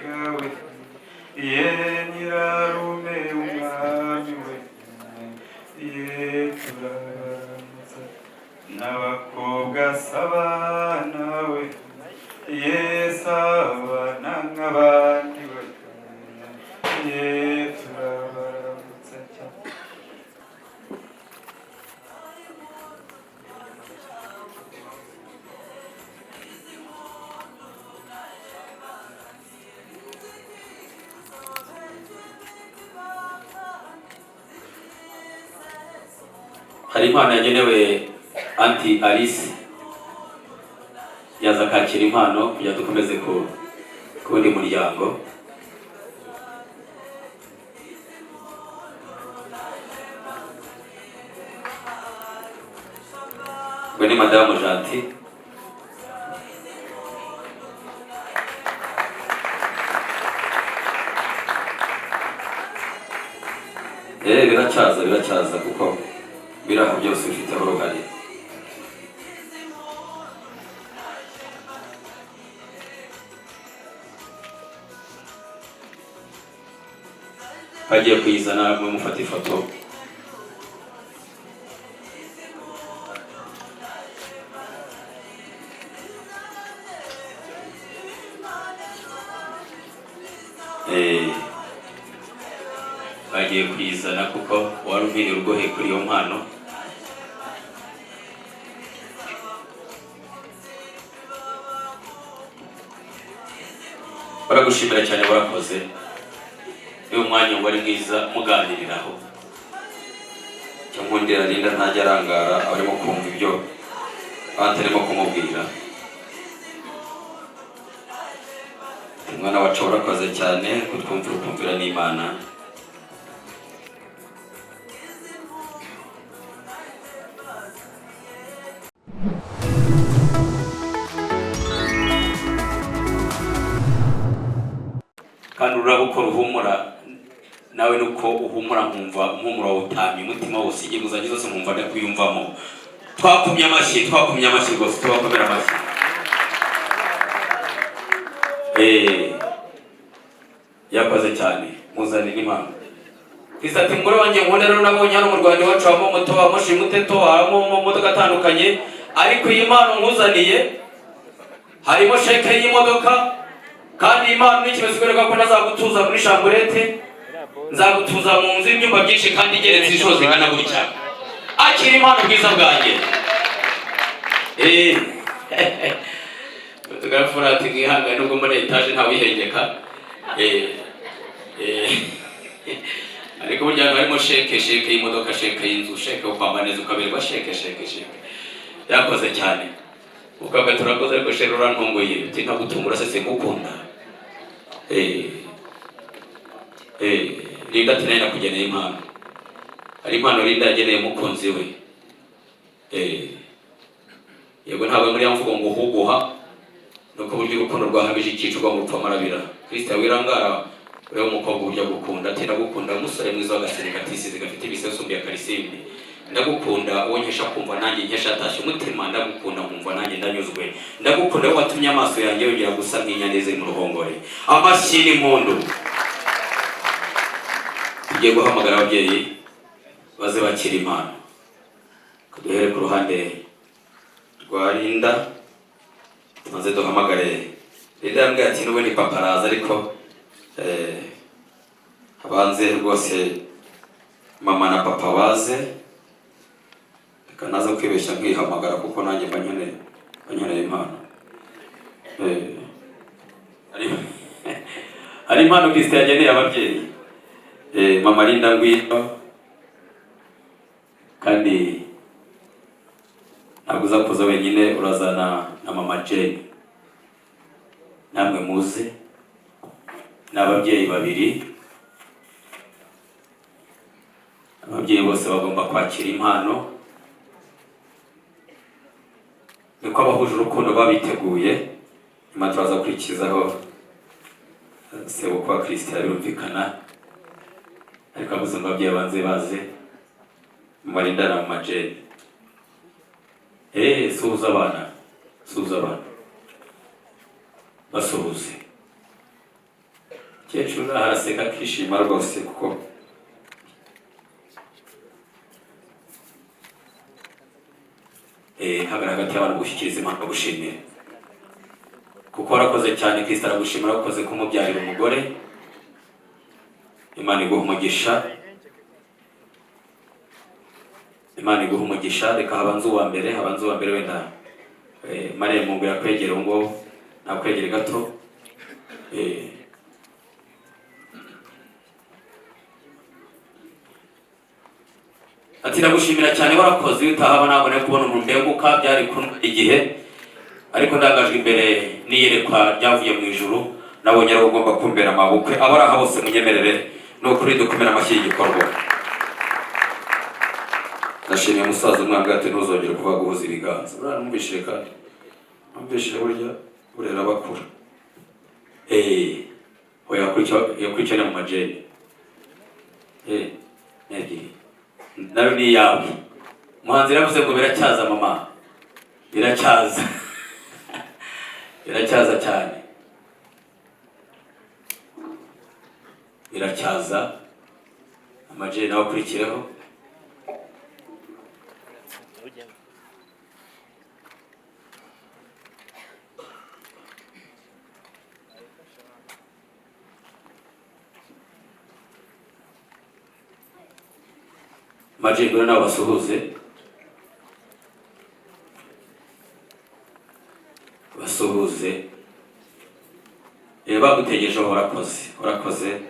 kawe nyirarume umwami we turabaramutsa n'abakobwa sabana we sabana nk'abandi we turabaramutsa cyane. hari impano yagenewe Anti Alice yaza kakira impano kugira dukomeze ku wundi muryango. Ngo ni Madamu Janti biracyaza kuko biraha byose bifiteho uruhare. Hagiye kuyizana mwe mufata ifoto. Hagiye kuyizana kuko wari umwiri urwohe kuri iyo mpano. Baragushimira cyane barakoze. Uyu mwanya wari mwiza muganiriraho. Cyangwa ndira Linda ntajya arangara arimo kumva ibyo atarimo kumubwira. Umwana wacu barakoze cyane kutwumvira ukumvira n'Imana. Kandi urabukora uhumura nawe nuko uhumura nkumva mpumura utamye umutima wose igihe uzanye zose nkumva ndakuyumvamo. Twakumye amashyi rwose tubakomera amashyi. Yakoze cyane muzanira impano. Ati mugore wanjye nkunda rero nabonye hano mu Rwanda iwacu habamo moto wamushi muteto habamo modoka atandukanye, ariko iyi mpano nkuzaniye harimo sheke y'imodoka. Kandi Imana n'ikibazo ko nazagutuza muri chambrette, nzagutuza mu nzu y'ibyumba byinshi kandi igeretse inshuro zingana gutya. Akira impano bwiza bwanjye. Tugafura ati mwihangane nubwo muri etage nta wihengeka. Ariko burya harimo sheke y'imodoka, sheke y'inzu, sheke yo kwambara neza ukaberwa, sheke. Yakoze cyane. Ukaga turakoze ariko shero urantunguye uti ntagutungura se ngukunda. Linda ati nenda kugenera impano. Ari impano Linda yageneye umukunzi we. Yego ntabwo muri yamvugo ngo uhuguha nuko buryo urukundo rwahabije ikicwa mu rupfa marabira. Kristo wirangara uriho umukobwa buryo gukunda ati ndagukunda umusore mwiza w'agasereka tisize gafite ibisesumbi ya karisimbi. Ndagukunda wonkesha kumva nanjye nkesha atashye umutima. Ndagukunda nkumva nanjye ndanyuzwe. Ndagukunda wowe watumye amaso yanjye yongera gusa nk'inyaneze mu ruhongore. Amashyi n'impundu. Tugiye guhamagara ababyeyi baze bakira impano. Duhere ku ruhande rwa Linda maze duhamagare Linda. Yambwiye ati n'ubundi papa araza ariko abanze rwose mama na papa baze. Naza kwibeshya nkihamagara kuko nanjye banyene impano. Ari impano Kristo yageneye ababyeyi. Mama Linda ngwino kandi ntabwo uza kuza wenyine, urazana na mama Jane. Namwe muze n'ababyeyi babiri. Ababyeyi bose bagomba kwakira impano. Niko abahuje urukundo babiteguye. Nyuma turaza kurikizaho sebukwa Kristo yarumvikana. Ariko abuze ababyeyi banze baze Mama Linda na mama Jane. Suhuza abana basuhuze. Umukecuru araseka akishima rwose kuko hagara hagati y'abantu gushyikiriza impano gushimira kuko warakoze cyane. Kristo aragushimira wakoze kumubyarira umugore. Imana iguha umugisha, Imana iguha umugisha. Reka habanze uwa mbere wenda Mariya Mungu yakwegera ngo nakwegere gato. Ati ndagushimira cyane warakoze utahaba nabone kubona umuntu mbenguka byari kunwa igihe, ariko ndangajwe imbere niyerekwa ryavuye mu ijuru. Nabonye ari ugomba kumbera amabukwe abaraha bose munyemerere no kuri dukomera amashyi y'igikorwa. Ndashimiye musaza umwanga ati ntuzongere kuva guhuza ibiganza. Urana numvishire kandi numvishire burya urera bakura. Oya yakurikirana mu majeni. Negi nayo ni yawe. Muhanzi yavuze ngo biracyaza mama. Biracyaza. Biracyaza cyane. Biracyaza. Amajeni nawe akurikireho. Majengura nabo basuhuze. Basuhuze. Bagutegereje warakoze.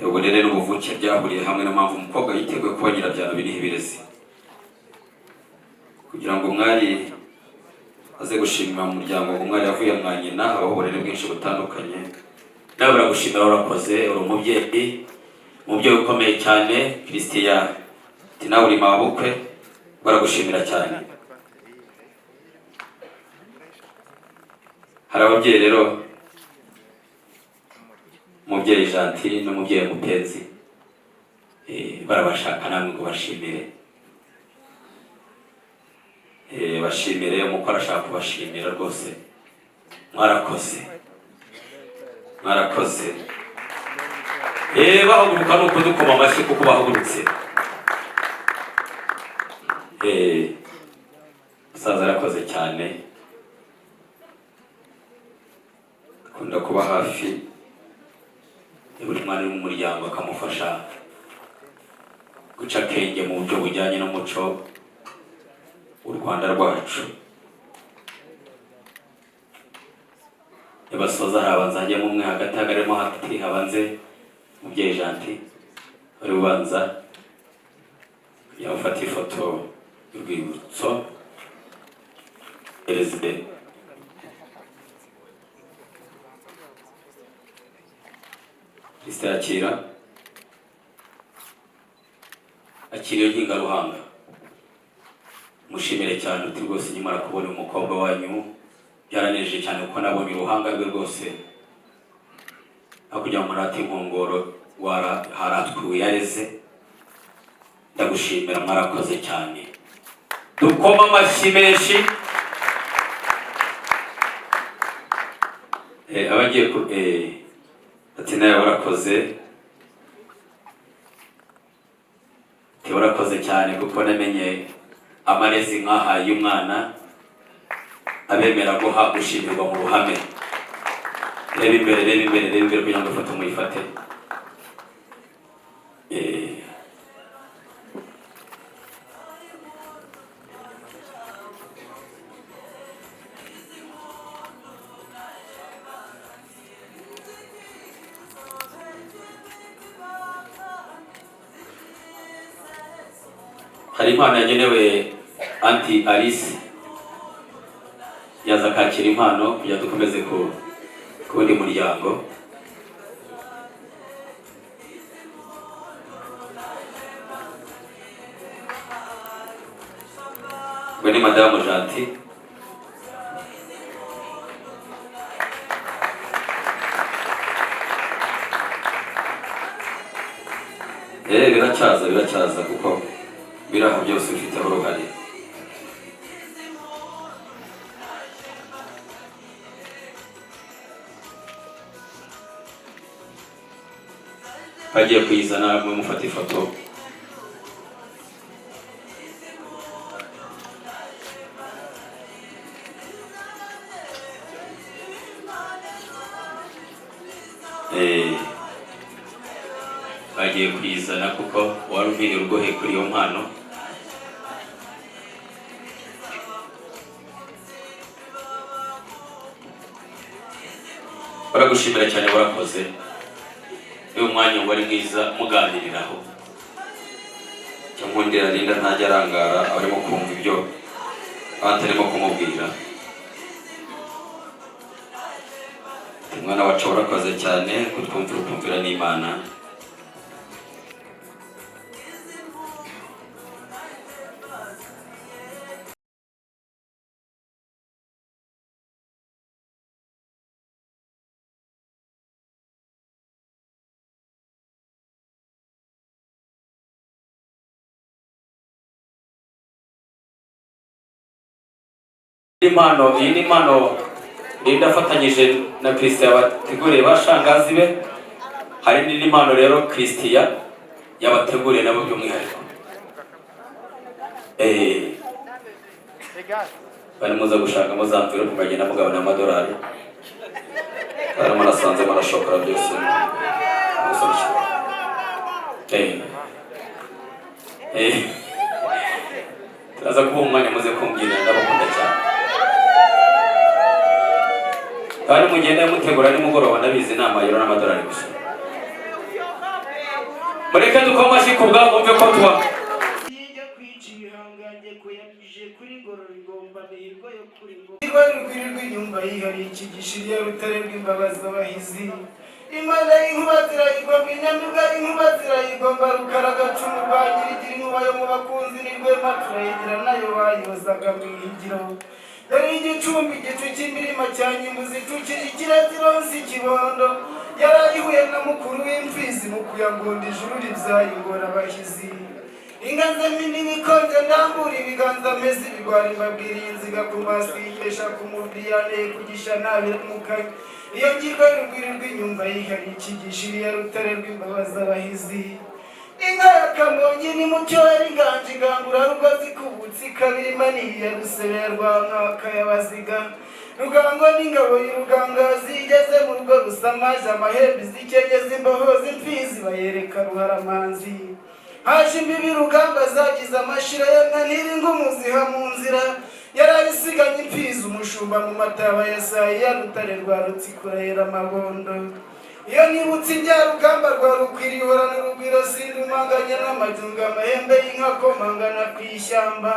Uburere n'ubuvuke byahuriye hamwe n'impamvu umukobwa yiteguye kuba nyirabyano biriho ibirezi. Kugira ngo umwari aze gushimira mu muryango ngo umwari yavuye mwa nyina habaho uburere bwinshi butandukanye. Nawe baragushimira warakoze, uri umubyeyi ukomeye cyane. Christian nawe uri mabukwe baragushimira cyane. Hari ababyeyi rero, umubyeyi Gentil n'umubyeyi Mupenzi barabashaka namwe ngo bashimire. Bashimire umukora ashaka kubashimira rwose. Mwarakoze. Bahaguruka nuko dukoma amashyi kuko bahagurutse. Musaza arakoze cyane. Akunda kuba hafi buri mwana mu muryango akamufasha guca akenge mu buryo bujyanye n'umuco w'u Rwanda rwacu. Basoza habanza hajyamo umwe hagati hagaremo hagati habanze umubyeyi Gentil ari ubanza yafata ifoto y'urwibutso. Perezida Kristo akiriyo nkingaruhanga. Mushimire cyane uti rwose nyuma kubona umukobwa wanyu byaranejeje cyane kuko nabonye uruhanga rwe rwose. Akujya mu rati inkongoro haratwiwe yareze. Ndagushimira mwarakoze cyane. Dukoma amashyi menshi. Abagiye ati nawe warakoze. Warakoze cyane kuko namenye amarezi nkahaye umwana abemera ko hagushimirwa mu ruhame. Reba imbere kugira ngo ifoto muyifate. Hari impano yagenewe Anti Alice. Yaza kakira impano kugira dukomeze ku wundi muryango. We ni Madamu Gentil. Biracyaza kuko biraho byose bifite uruhare. bagiye kuyizana mwe mufata ifoto. Bagiye kuyizana kuko wari ufite urugohe kuri iyo mpano. Baragushimira cyane warakoze. Uyu mwanya wari mwiza muganiriraho. Cyangwa Linda ntajya arangara abarimo kumva ibyo atarimo kumubwira. Umwana wacu warakoze cyane kutwumvira ukumvira n'Imana. Impano, iyi ni impano Linda afatanyije na Christian yabateguriye bashangazi be. Hari n'indi mpano rero Christian yabateguriye nabo by'umwihariko. Bari muza gushaka muzamvira kumagenda mugabana amadolari. Bari murasanze marashokora byose. Turaza kuba umwanya muze kumbwira ndabakunda cyane. Kandi mugenda mutegura nimugoroba ndabizi inama y'euro n'amadolari gusa. Mureke dukomashi kubwa mumve ko tuba. Yijya kwiciye hanganje ko yabije kuri ngoro rigomba bihirwa yo kuri ngo. Rwirirwa inyumba yihari ikigishiriye rutare rw'imbabazi abahizi. Imana y'inkubatira igomba inyamibwa inkubatira igomba rukaraga cumu rwanyirigira inkuba yo mu bakunzi n'irwema turayigira nayo bayozaga mu ihigiro. Yari igicumbi igicu cy'imirima cya nyimbuzi icukije ikiratironsi ikibondo. Yarayihuye na mukuru w'imfizi mu kuyagonda ijuru ribyaye ingora abahizi. Inganza mini bikonje ndambura ibiganza mezi bigwara imbabwiriye inziga ku maso yihesha ku mubiyane kugisha nabira mukayi. Iyo ngirwa rugwirirwa inyumba yihari ikigishiriye rutare rw'imbabazi abahizi. Inka ya Kamonyi ni mucyo yari inganje igangura rugozi kubutsi kabiri maniye rusebe rwa nkaka y'abaziga. Rugango n'ingabo y'uruganga zigeze mu rugo rusamaje amahembe zikenyeza imboho z'imfizi bayereka ruharamanzi. Haje imbibi rugamba zagize amashira y'amwe ntiringumu ziha mu nzira. Yarabisiganye imfizi umushumba mu mataba ya sayi ya rutare rwa rutsikura yera amabondo. Iyo nibutse ibya rugamba rwa rukwirihora n'urugwiro sindumanganya n'amajunga amahembe y'inka komangana ku ishyamba.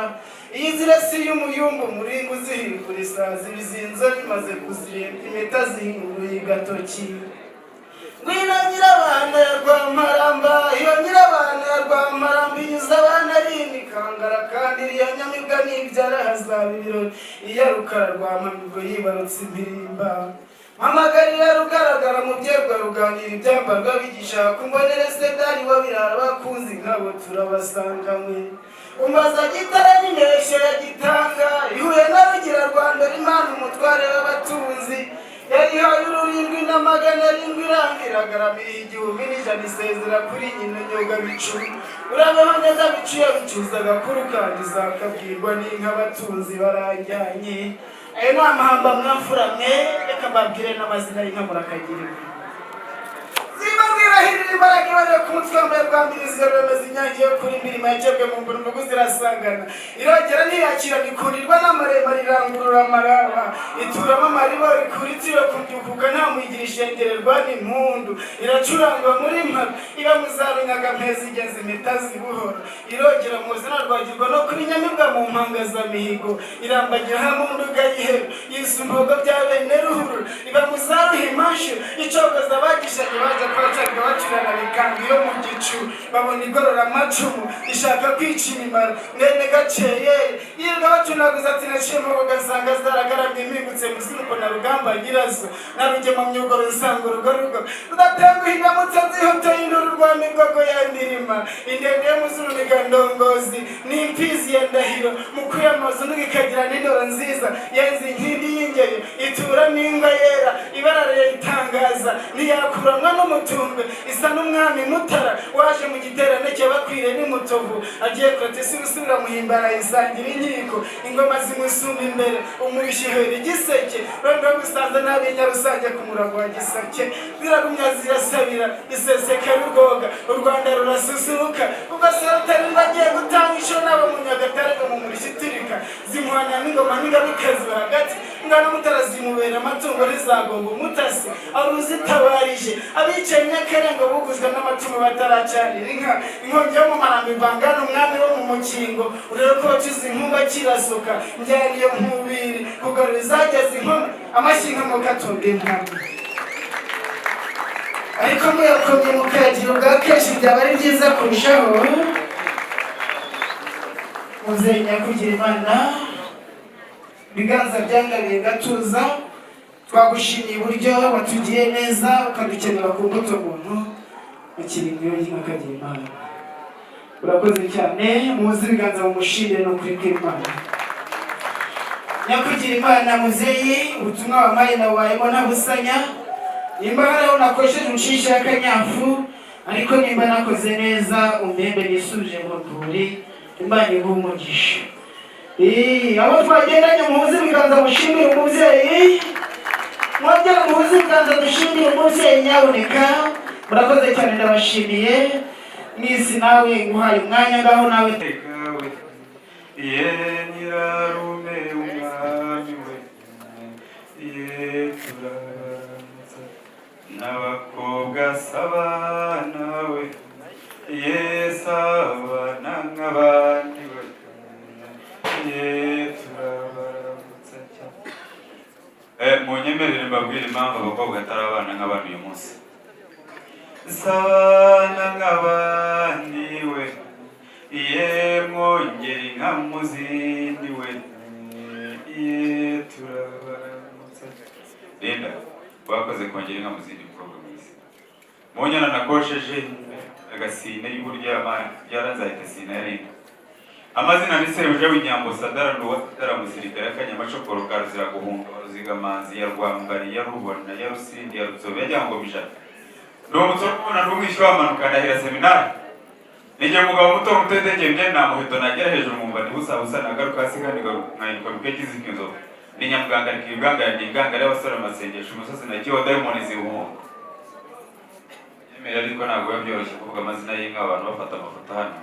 Iyi zirasi y'umuyumbu muringo uzihirikura isazi bizinzo bimaze kuzirembwa impeta zihinguye gatoki. Ngwino nyirabana ya Rwamparamba, iyo nyirabana ya Rwamparamba inyuza abana ari imikangara kandi iriya nyamibwa nibyara hazaba ibirori. Iyo rukara Rwampamigo yibarutse impirimba. Mpamagarira rugaragara mu byerwa ruganira ibyambarwa bigisha kumbonere sedari wabirara bakunzi nkabo turabasanganywe. Umaza gitara n'inteshyo ya Gitanga ihuye na Rugira Rwanda Imana umutware w'abatunzi. Yarihaye ururindwi n'amagana arindwi irangiragaramiye igihumbi n'ijana isezera kuri nyina nyoga bicu. Urabeho neza bicu yabicuzaga kuri kandi zakabwirwa n'inka abatunzi barajyanye. Ayo ni amahamba mwafuramwe, reka mbabwire n'amazina y'inka murakagirira. Zibabwirahirira imbaraga ibariye ku mutwe wambaye rwambirizi yaremeza inyange yo kuri imirimo yacebwe mu mbunugu zirasangana. Irogera ntiyakira ikurirwa n'amaremare irangurura amaraba. Ituramo amariba ikuritsiro kubyukuka nta mwigira ishengererwa n'impundu. Iracurangwa muri mpara, iba muzarunyaga mpezi igeze impeta zibuhora. Irogera mu zina rwagirwa no kuri nyamibwa mu mpangazamihigo. Irambagira hamwe mu nduga y'ihero, yisumbugo bya bene ruhuru. Iba muzaruhimashe, icogoza abagishanye baje kwacaga bacurana bikambi yo mu gicu. Babona igorora amacumu, ishaka kwica imimaro. Nene gaceye, yirirwa bacunaguza ati naciye mu bagasanga zaragaramye impingutse muzinuko na rugamba nyirazo. Na rugema myugoro nsanga urugo rugo. Rudatenguha indamutse zihoto y'induru rwamigogo ya ndirima. Indende y'umuzuruniga ndongozi, n'imfizi ya ndahiro. Mukuye amazu n'ikagira n'indoro nziza. Yenzi inkindi y'ingeri, itura n'ingwa yera. Ibara itangaza, ntiyakuranwa n'umutumbe isa n'umwami Mutara waje mu giterane cy'abakwire n'umutovu agiye protesi rusubira muhimbara isangira inkiko ingoma zimusumba imbere umurishihera igiseke rondo gusanza n'abinya rusange ku murango wa Gisake ziragumya zirasabira iseseka rugoga u Rwanda rurasusuruka ugasarutari bagiye gutanga isho n'abo mu Nyagatare mu murishitirika zimuhanya n'ingoma n'ingabikazi hagati ngana Mutara zimubera amatungo rizagomba umutasi aruzitabarije abicaye Nyakarenga buguzwa n'amatungo bataracanira inka inkongi yo mu marambi bangana umwami wo mu mukingo urero ko wacize inkunga kirasuka njyaniye nkubiri kugarura izageze inkoma amashyinka mu katonga inkambi ariko muyakomye mukagira ubwa kenshi byaba ari byiza kurushaho muzenya kugira Imana biganza byangabiye gatuza twagushimiye uburyo watugiye neza ukadukenera ku mbuto muntu ikiringiro y'akagira Imana urakoze cyane muzi biganza mu mushire no kuri kw'Imana nyakugira Imana muzeyi ubutumwa wamaye na wayemo nabusanya nimba hariho nakosheje ucisha y'akanyafu ariko nimba nakoze neza umpembe nisubije mu rwuri Imana ibuhe umugisha abo twagendanye muhuze ibiganza mushimire umubyeyi mwongera muhuze ibiganza dushimire umubyeyi nyaboneka murakoze cyane ndabashimiye mwisi nawe nguhaye umwanya ngaho nawe ye nyirarume umwami we ye turabaramutsa n'abakobwa sabana we ye sabana nk'abandi we ye turabaramutsa cyane munyemerere mbabwire impamvu abakobwa atari abana nk'abandi uyu munsi sabana nk'abandi we ye mwongere nka muzindi we ye turabaramutsa Linda wakoze kongera nka muzindi mukobwa mwiza munyana nakosheje agasine y'uburyama byaranzahita sina ya Linda amazina ni Sebuja w'inyambo Sadara Nduwatara musirikare akanyamacokoro ka Ruziraguhunga Ruzigamanzi ya Rwambari ya Rubona ya Rusindi ya Rutsobe ya Ryangomija ndo mutsokona ndumwishywa wamanuka ndahira seminari nije mugabo muto mutedege mye namuhito nagera hejuru mu mbani busa nagaruka asigani nkayitwa rukekizi kinzo ni nyamuganga rikibwanga yandinganga y'abasore amasengesho umusozi nagiye diamond zihumo yemera ariko ntabwo yabyoroshye kuvuga amazina y'inka abantu bafata amafoto hano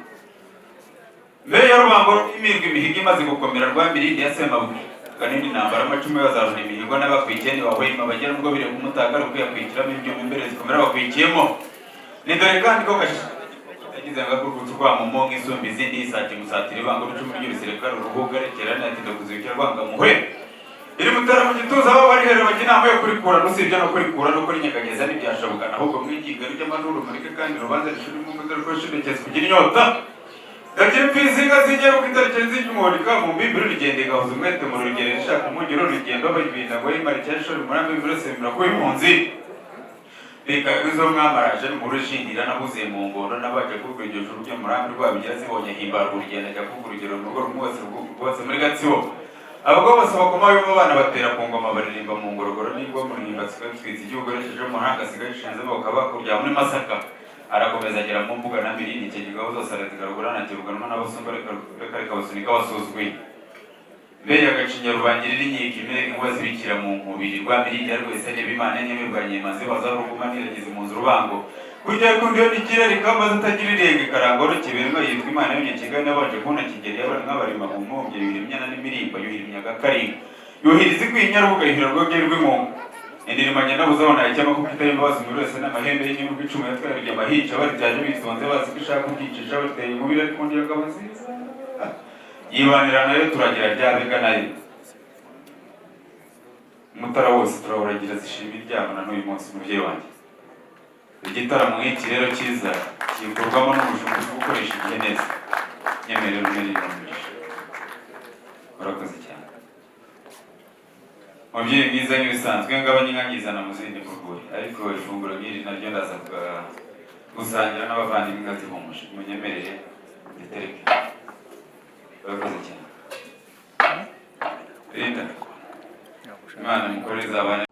mbere ya rubango imirwa imihigo imaze gukomera rwa mirindi ya Semabuye kanini nambara amacumu yazaruna imihigo n'abakwikeni wahwema bagera ubwo bire kumutagara kuyakwikiramo ibyo imbere zikomera bakwikiyemo ni dore kandi ko yagize ngakurutu kwa mumo nk'isumbi izindi isati musatira ibango rucumu ry'ibisirikare urubuga rekerana ati ndakuzibikira rwanga muhwe iri mutara mu gituza abo bari hero bajya inama yo kurikura n'usibye no kurikura no kuri nyakageza n'ibyashobokana ahubwo mwigiga ry'amanuru murike kandi rubanza rishuri mu muzo rw'ishindekezi kugira inyota Gakiri pizinga zigera ku itariki z'umurika mu mbimbiro rigende gahuza umwete mu rugero rishaka umugero rugendo bayibinda ngo yimara cyashori murambe birose murakuye impunzi bikagizo mwamaraje mu rujindira nabuze mu ngoro nabaje kurwegera ijuru ryo murambe rwabigira zibonye himbarwa urugendo ajya kugurugero mu rugo rwose muri Gatsibo abagabo bose bakomaye mu bana batera ku ngoma baririmba mu ngorogoro n'ingwa mu rimbatswe twitse igihugu resheje mu hanga sigaye shinze bakaba kurya muri Masaka arakomeza agera mu mbuga na mirindi icyo gihugu zose arazigarugura nakiruganwa n'abasumba reka basunika basuzwe mbere y'agacinya rubangirira inkiko imereka inkuba zibikira mu mubiri rwa mirindi ya rwese n'ibimana nyemerwanye maze baza ruguma nirageze mu nzu rubango kujya kundiyo nikira rikamaze utagira irenge karangoro kiberwa yitwa Imana y'Inyakigali nabanje kubona kigeri y'abana nk'abarima mu mpumbye yuhira imyana n'imirimba yuhira imyaga karinga yuhiriza ikwinyarbuga yuhira rwogye rw'impungu indirimbo ngenda buzabona icyama kuko imbabazi muri wese n'amahembe y'inyungu icumi yatwarije amahica baribyaje bitonze bazi ko ishaka kukicisha bateye umubiri ariko ngiye ngabo nziza yibanira nayo turagira ryabega nayo Mutara wose turawuragira zishima iryamana n'uyu munsi muvyeyi wanjye igitaramo nk'iki rero cyiza gikorwamo n'ubushobozi bwo gukoresha igihe neza nyemerera umwerera umugisha urakoze cyane mubyeyi mwiza nk'ibisanzwe ngabanye inka nkizana mu zindi mvuguri ariko ifunguro nk'iri naryo ndaza gusangira n'abavandimwe inka zihumuje munyemerere nditereke urakoze cyane Linda Imana mukoreze abana